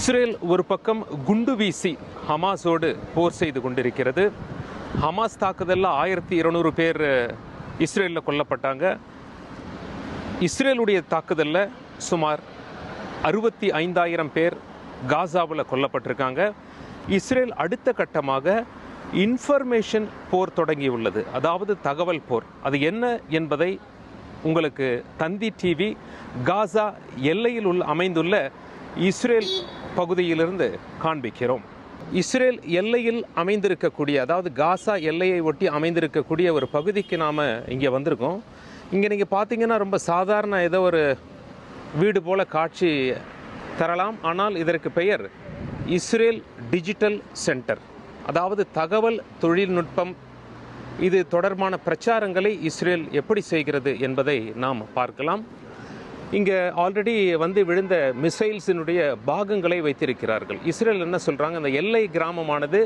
Israel ஒரு பக்கம் குண்டு வீசி ஹமாஸோடு போர் செய்து கொண்டிருக்கிறது. ஹமாஸ் தாக்குதலில் 1200 பேர் இஸ்ரேலில் கொல்லப்பட்டாங்க. இஸ்ரேலுடைய தாக்குதலில் சுமார் 65,000 பேர் காசாவில் கொல்லப்பட்டிருக்காங்க. இஸ்ரேல் அடுத்த கட்டமாக இன்ஃபர்மேஷன் போர் தொடங்கியுள்ளது, அதாவது தகவல் போர். அது என்ன என்பதை உங்களுக்கு தந்தி டிவி காசா எல்லையில் அமைந்துள்ள இஸ்ரேல் பகுதியிலிருந்து காண்பிக்கிறோம். இஸ்ரேல் எல்லையில் அமைந்திருக்கக்கூடிய, அதாவது காசா எல்லையை ஒட்டி அமைந்திருக்கக்கூடிய ஒரு பகுதிக்கு நாம் இங்கே வந்திருக்கோம். இங்கே நீங்கள் பார்த்தீங்கன்னா ரொம்ப சாதாரண ஏதோ ஒரு வீடு போல காட்சி தரலாம். ஆனால் இதற்கு பெயர் இஸ்ரேல் டிஜிட்டல் சென்டர், அதாவது தகவல் தொழில்நுட்பம். இது தொடர்பான பிரச்சாரங்களை இஸ்ரேல் எப்படி செய்கிறது என்பதை நாம் பார்க்கலாம். இங்கே ஆல்ரெடி வந்து விழுந்த மிசைல்ஸினுடைய பாகங்களை வைத்திருக்கிறார்கள். இஸ்ரேல் என்ன சொல்கிறாங்க, அந்த எல்லை கிராமமானது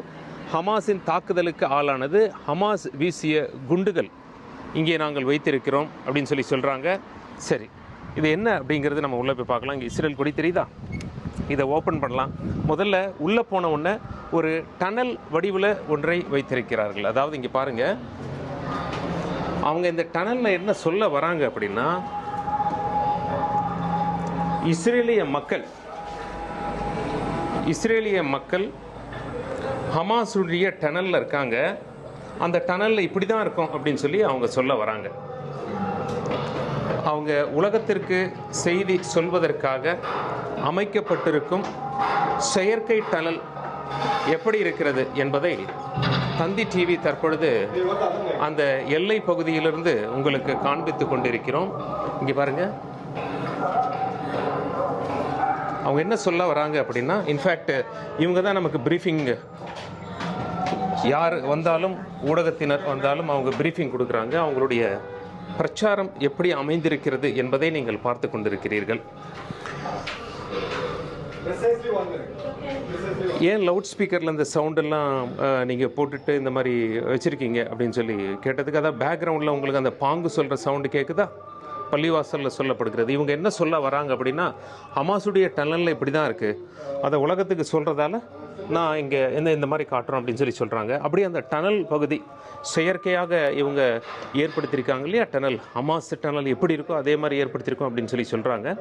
ஹமாஸின் தாக்குதலுக்கு ஆளானது. ஹமாஸ் வீசிய குண்டுகள் இங்கே நாங்கள் வைத்திருக்கிறோம் அப்படின்னு சொல்கிறாங்க. சரி, இது என்ன அப்படிங்கிறது நம்ம உள்ளே போய் பார்க்கலாம். இங்கே இஸ்ரேல் கொடி தெரியுதா? இதை ஓப்பன் பண்ணலாம். முதல்ல உள்ளே போன உடனே ஒரு டனல் வடிவில் ஒன்றை வைத்திருக்கிறார்கள். அதாவது இங்கே பாருங்கள், அவங்க இந்த டனலில் என்ன சொல்ல வராங்க அப்படின்னா, இஸ்ரேலிய மக்கள் ஹமாஸுடைய டனலில் இருக்காங்க. அந்த டனலில் இப்படி தான் இருக்கும் அப்படின்னு சொல்லி அவங்க சொல்ல வராங்க. அவங்க உலகத்திற்கு செய்தி சொல்வதற்காக அமைக்கப்பட்டிருக்கும் செயற்கை டனல் எப்படி இருக்கிறது என்பதை தந்தி டிவி தற்பொழுது அந்த எல்லை பகுதியிலிருந்து உங்களுக்கு காண்பித்து கொண்டிருக்கிறோம். இங்கே பாருங்கள், அவங்க என்ன சொல்ல வராங்க அப்படின்னா, இன்ஃபேக்ட் இவங்க தான் நமக்கு ப்ரீஃபிங், யார் வந்தாலும் ஊடகத்தினர் வந்தாலும் அவங்க ப்ரீஃபிங் கொடுக்குறாங்க. அவங்களுடைய பிரச்சாரம் எப்படி அமைந்திருக்கிறது என்பதை நீங்கள் பார்த்து கொண்டிருக்கிறீர்கள். ஏன் லவுட் ஸ்பீக்கரில் இந்த சவுண்டெல்லாம் நீங்கள் போட்டுட்டு இந்த மாதிரி வச்சுருக்கீங்க அப்படின்னு சொல்லி கேட்டதுக்கு, அதான் பேக்ரவுண்டில் உங்களுக்கு அந்த பாங்கு சொல்கிற சவுண்டு கேட்குதா? பள்ளிவாசலில் சொல்லப்படுகிறது. இவங்க என்ன சொல்ல வராங்க அப்படின்னா, ஹமாஸுடைய டனலில் இப்படி தான் இருக்குது, அதை உலகத்துக்கு சொல்கிறதால நான் இங்கே இந்த மாதிரி காட்டுறோம் அப்படின்னு சொல்கிறாங்க. அப்படியே அந்த டனல் பகுதி செயற்கையாக இவங்க ஏற்படுத்தியிருக்காங்க இல்லையா, டனல், ஹமாஸ் டனல் எப்படி இருக்கோ அதே மாதிரி ஏற்படுத்தியிருக்கோம் அப்படின்னு சொல்கிறாங்க.